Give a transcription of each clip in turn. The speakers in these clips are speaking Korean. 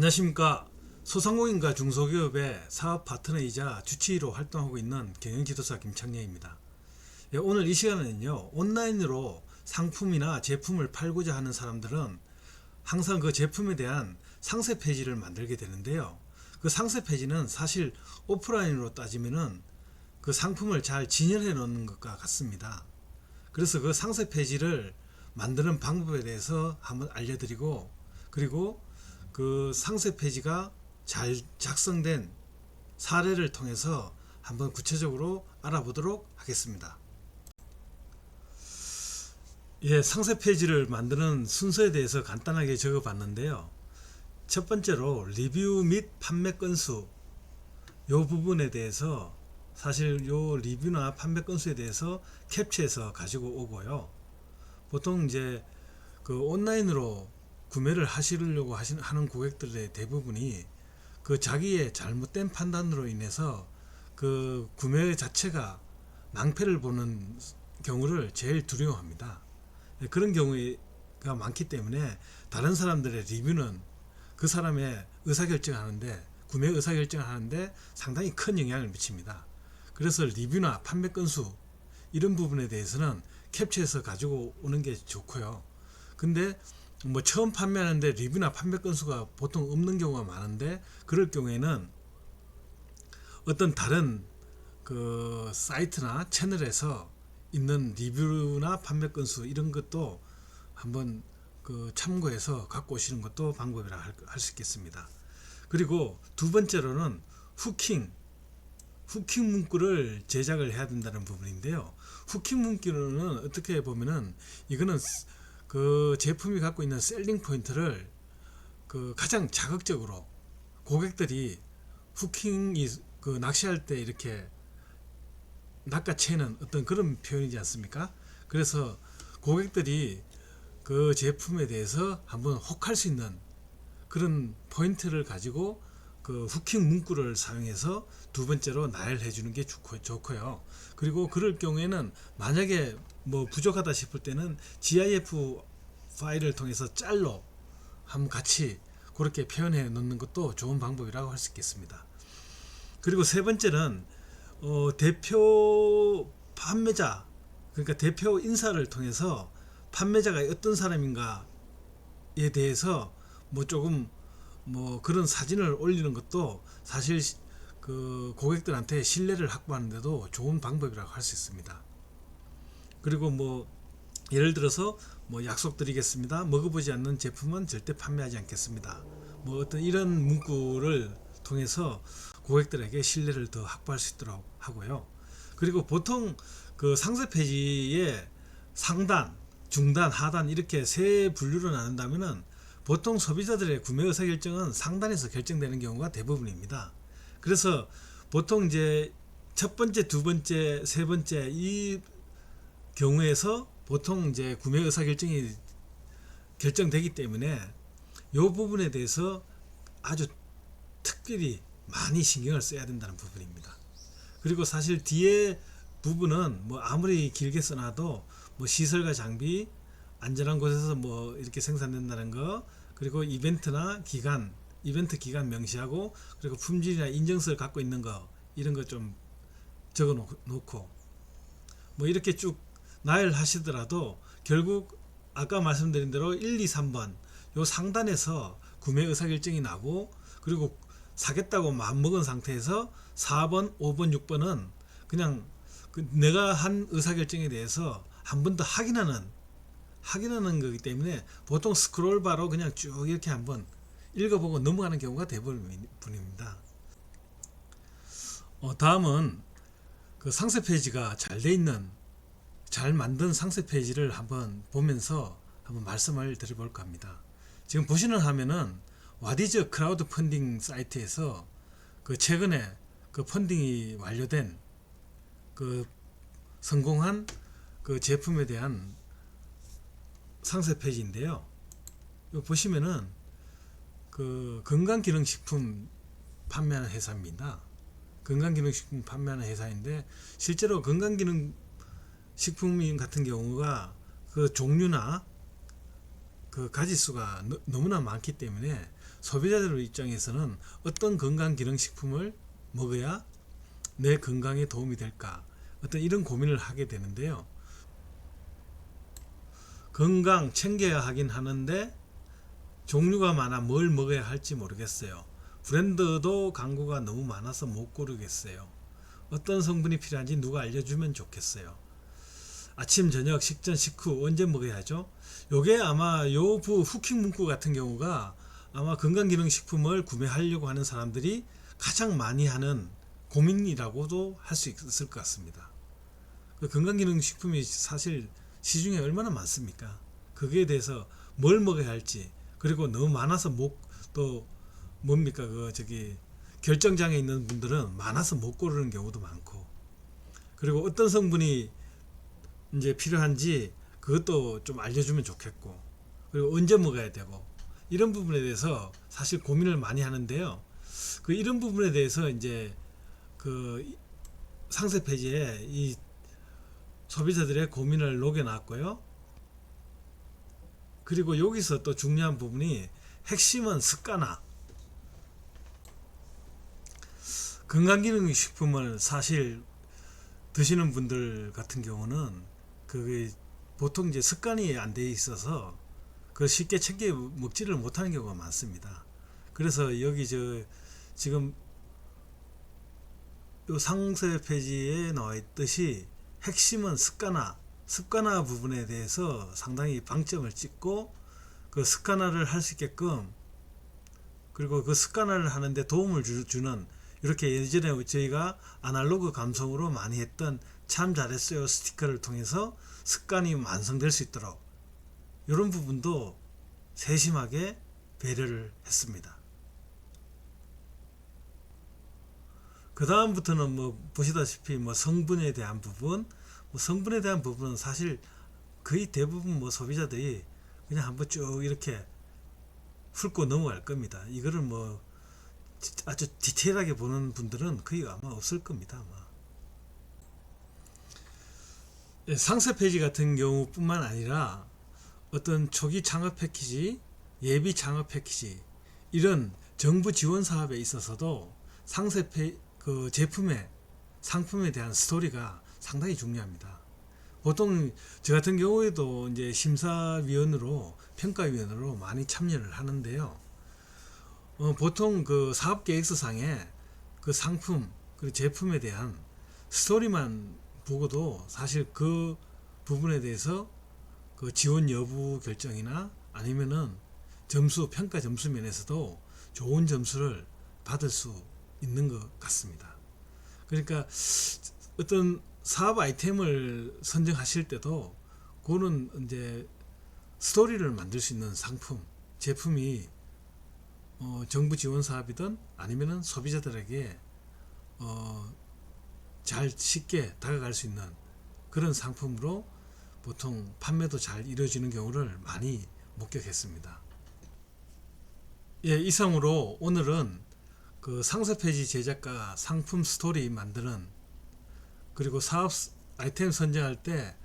안녕하십니까. 소상공인과 중소기업의 사업 파트너이자 주치의로 활동하고 있는 경영지도사 김창래입니다. 오늘 이 시간에는요, 온라인으로 상품이나 제품을 팔고자 하는 사람들은 항상 그 제품에 대한 상세 페이지를 만들게 되는데요. 그 상세 페이지는 사실 오프라인으로 따지면은 그 상품을 잘 진열해 놓는 것과 같습니다. 그래서 그 상세 페이지를 만드는 방법에 대해서 한번 알려드리고, 그리고 그 상세 페이지가 잘 작성된 사례를 통해서 한번 구체적으로 알아보도록 하겠습니다. 상세 페이지를 만드는 순서에 대해서 간단하게 적어 봤는데요. 첫 번째로 리뷰 및 판매 건수, 요 부분에 대해서 사실 요 리뷰나 판매 건수에 대해서 캡처해서 가지고 오고요. 보통 이제 그 온라인으로 구매를 하시려고 하는 고객들의 대부분이 그 자기의 잘못된 판단으로 인해서 그 구매 자체가 낭패를 보는 경우를 제일 두려워합니다. 그런 경우가 많기 때문에 다른 사람들의 리뷰는 그 사람의 의사결정을 하는데, 구매 의사결정을 하는데 상당히 큰 영향을 미칩니다. 그래서 리뷰나 판매 건수 이런 부분에 대해서는 캡처해서 가지고 오는 게 좋고요. 근데 뭐 처음 판매하는데 리뷰나 판매 건수가 보통 없는 경우가 많은데, 그럴 경우에는 어떤 다른 그 사이트나 채널에서 있는 리뷰나 판매 건수 이런 것도 한번 그 참고해서 갖고 오시는 것도 방법이라 할 수 있겠습니다. 그리고 두 번째로는 후킹 문구를 제작을 해야 된다는 부분인데요. 후킹 문구는 어떻게 보면은 이거는 그 제품이 갖고 있는 셀링 포인트를 그 가장 자극적으로, 고객들이 후킹이 그 낚시할 때 이렇게 낚아채는 어떤 그런 표현이지 않습니까? 그래서 고객들이 그 제품에 대해서 한번 혹할 수 있는 그런 포인트를 가지고 그 후킹 문구를 사용해서 두 번째로 나열해 주는 게 좋고요. 그리고 그럴 경우에는 만약에 뭐 부족하다 싶을 때는 GIF 파일을 통해서 짤로 한번 같이 그렇게 표현해 놓는 것도 좋은 방법이라고 할 수 있겠습니다. 그리고 세 번째는 대표 판매자, 그러니까 대표 인사를 통해서 판매자가 어떤 사람인가에 대해서 뭐 조금 뭐 그런 사진을 올리는 것도 사실 그 고객들한테 신뢰를 확보하는 데도 좋은 방법이라고 할 수 있습니다. 그리고 뭐 예를 들어서 뭐 약속드리겠습니다. 먹어보지 않는 제품은 절대 판매하지 않겠습니다. 뭐 어떤 이런 문구를 통해서 고객들에게 신뢰를 더 확보할 수 있도록 하고요. 그리고 보통 그 상세 페이지에 상단, 중단, 하단 이렇게 세 분류로 나눈다면은 보통 소비자들의 구매 의사결정은 상단에서 결정되는 경우가 대부분입니다. 그래서 보통 이제 첫 번째, 두 번째, 세 번째 이 경우에서 보통 이제 구매 의사결정이 결정되기 때문에 이 부분에 대해서 아주 특별히 많이 신경을 써야 된다는 부분입니다. 그리고 사실 뒤에 부분은 뭐 아무리 길게 써놔도 뭐 시설과 장비, 안전한 곳에서 뭐 이렇게 생산된다는 거, 그리고 이벤트나 기간, 이벤트 기간 명시하고, 그리고 품질이나 인증서를 갖고 있는 거 이런 거 좀 적어 놓고 뭐 이렇게 쭉 나열하시더라도 결국 아까 말씀드린 대로 1, 2, 3번 요 상단에서 구매 의사결정이 나고, 그리고 사겠다고 마음먹은 상태에서 4번, 5번, 6번은 그냥 내가 한 의사결정에 대해서 한 번 더 확인하는 거기 때문에 보통 스크롤바로 그냥 쭉 이렇게 한번 읽어보고 넘어가는 경우가 대부분입니다. 다음은 그 상세 페이지가 잘 돼 있는, 잘 만든 상세 페이지를 한번 보면서 한번 말씀을 드려볼까 합니다. 지금 보시는 화면은 와디즈 크라우드 펀딩 사이트에서 그 최근에 그 펀딩이 완료된 그 성공한 그 제품에 대한 상세 페이지인데요. 이거 보시면은 그 건강기능식품 판매하는 회사입니다. 건강기능식품 판매하는 회사인데, 실제로 건강기능식품 같은 경우가 그 종류나 그 가지수가 너무나 많기 때문에 소비자들 입장에서는 어떤 건강기능식품을 먹어야 내 건강에 도움이 될까, 어떤 이런 고민을 하게 되는데요. 건강 챙겨야 하긴 하는데 종류가 많아 뭘 먹어야 할지 모르겠어요. 브랜드도 광고가 너무 많아서 못 고르겠어요. 어떤 성분이 필요한지 누가 알려주면 좋겠어요. 아침, 저녁, 식전, 식후 언제 먹어야 하죠? 요게 아마 요부 후킹 문구 같은 경우가 아마 건강기능식품을 구매하려고 하는 사람들이 가장 많이 하는 고민이라고도 할 수 있을 것 같습니다. 그 건강기능식품이 사실 시중에 얼마나 많습니까? 거기에 대해서 뭘 먹어야 할지, 그리고 너무 많아서 또 뭡니까 그 저기 결정장애 있는 분들은 많아서 못 고르는 경우도 많고, 그리고 어떤 성분이 이제 필요한지 그것도 좀 알려주면 좋겠고, 그리고 언제 먹어야 되고, 이런 부분에 대해서 사실 고민을 많이 하는데요. 그 이런 부분에 대해서 이제 그 상세 페이지에 이 소비자들의 고민을 녹여놨고요. 그리고 여기서 또 중요한 부분이, 핵심은 습관화. 건강기능식품을 사실 드시는 분들 같은 경우는 그게 보통 이제 습관이 안 돼 있어서 그 쉽게 챙겨 먹지를 못하는 경우가 많습니다. 그래서 여기 지금 요 상세 페이지에 나와 있듯이 핵심은 습관화 부분에 대해서 상당히 방점을 찍고, 그 습관화를 할 수 있게끔, 그리고 그 습관화를 하는데 도움을 주는, 이렇게 예전에 저희가 아날로그 감성으로 많이 했던 참 잘했어요 스티커를 통해서 습관이 완성될 수 있도록 이런 부분도 세심하게 배려를 했습니다. 그 다음부터는 뭐 보시다시피 뭐 성분에 대한 부분, 성분에 대한 부분은 사실 거의 대부분 뭐 소비자들이 그냥 한번 쭉 이렇게 훑고 넘어갈 겁니다. 이거를 뭐 아주 디테일하게 보는 분들은 거의 아마 없을 겁니다. 아마. 상세 페이지 같은 경우뿐만 아니라 어떤 초기 창업 패키지, 예비 창업 패키지, 이런 정부 지원 사업에 있어서도 상세 그 제품의 상품에 대한 스토리가 상당히 중요합니다. 보통 저 같은 경우에도 이제 심사위원으로, 평가위원으로 많이 참여를 하는데요. 보통 그 사업 계획서상에 그 상품, 그 제품에 대한 스토리만 보고도 사실 그 부분에 대해서 그 지원 여부 결정이나 아니면은 평가 점수 면에서도 좋은 점수를 받을 수 있는 것 같습니다. 그러니까 어떤 사업 아이템을 선정하실 때도 그거는 이제 스토리를 만들 수 있는 상품, 제품이 정부 지원 사업이든 아니면은 소비자들에게 잘 쉽게 다가갈 수 있는 그런 상품으로 보통 판매도 잘 이루어지는 경우를 많이 목격했습니다. 예, 이상으로 오늘은 그 상세 페이지 제작과 상품 스토리 만드는, 그리고 사업 아이템 선정할 때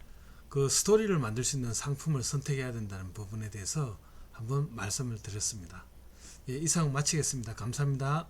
그 스토리를 만들 수 있는 상품을 선택해야 된다는 부분에 대해서 한번 말씀을 드렸습니다. 예, 이상 마치겠습니다. 감사합니다.